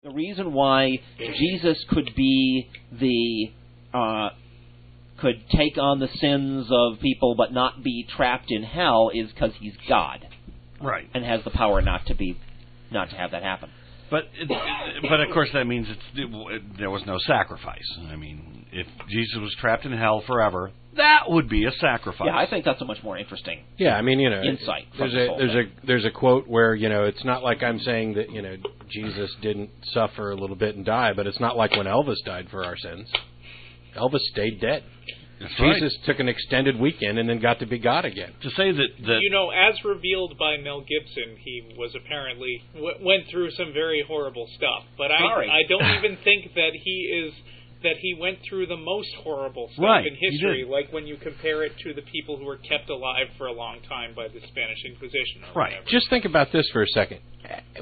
The reason why Jesus could be could take on the sins of people but not be trapped in hell is because he's God, right? And has the power not to have that happen. But of course that means there was no sacrifice. I mean, if Jesus was trapped in hell forever, that would be a sacrifice. Yeah, I think that's a much more interesting. Yeah, I mean, insight. There's a quote where it's not like I'm saying that Jesus didn't suffer a little bit and die, but it's not like when Elvis died for our sins. Elvis stayed dead. That's Jesus took an extended weekend and then got to be God again. To say that as revealed by Mel Gibson, he was apparently went through some very horrible stuff. But I don't even think that he went through the most horrible stuff in history, like when you compare it to the people who were kept alive for a long time by the Spanish Inquisition. Or whatever. Just think about this for a second.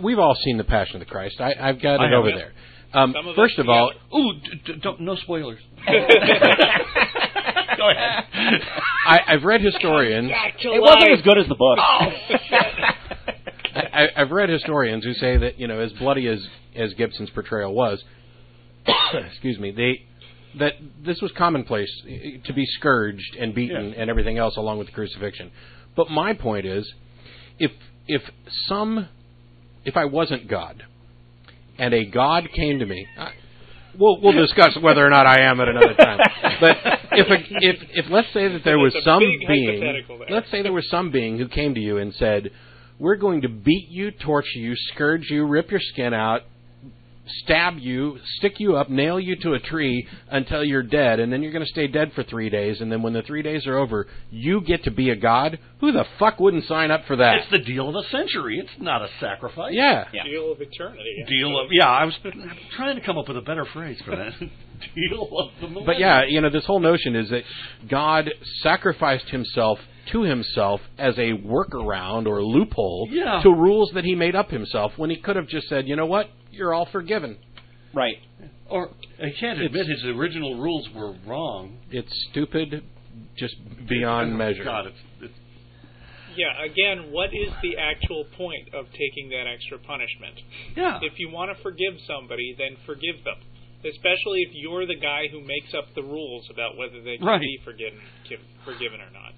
We've all seen The Passion of the Christ. I've got it over there. First of all... no spoilers. Go ahead. I've read historians... It wasn't as good as the book. I've read historians who say that, as bloody as Gibson's portrayal was, excuse me, that this was commonplace to be scourged and beaten and everything else along with the crucifixion. But my point is, if I wasn't God, and a God came to me, we'll discuss whether or not I am at another time. But if let's say that there was some being, let's say there was some being who came to you and said, "We're going to beat you, torture you, scourge you, rip your skin out, stab you, stick you up, nail you to a tree until you're dead, and then you're going to stay dead for 3 days, and then when the 3 days are over, you get to be a god," who the fuck wouldn't sign up for that? It's the deal of the century. It's not a sacrifice. Yeah. Deal of eternity. I was trying to come up with a better phrase for that. Deal of the millennium. But this whole notion is that God sacrificed himself to himself as a workaround or loophole to rules that he made up himself, when he could have just said, "You know what? You're all forgiven." Right. Or he can't admit his original rules were wrong. It's stupid, just beyond measure. God, again, what is the actual point of taking that extra punishment? Yeah. If you want to forgive somebody, then forgive them. Especially if you're the guy who makes up the rules about whether they can be forgiven or not.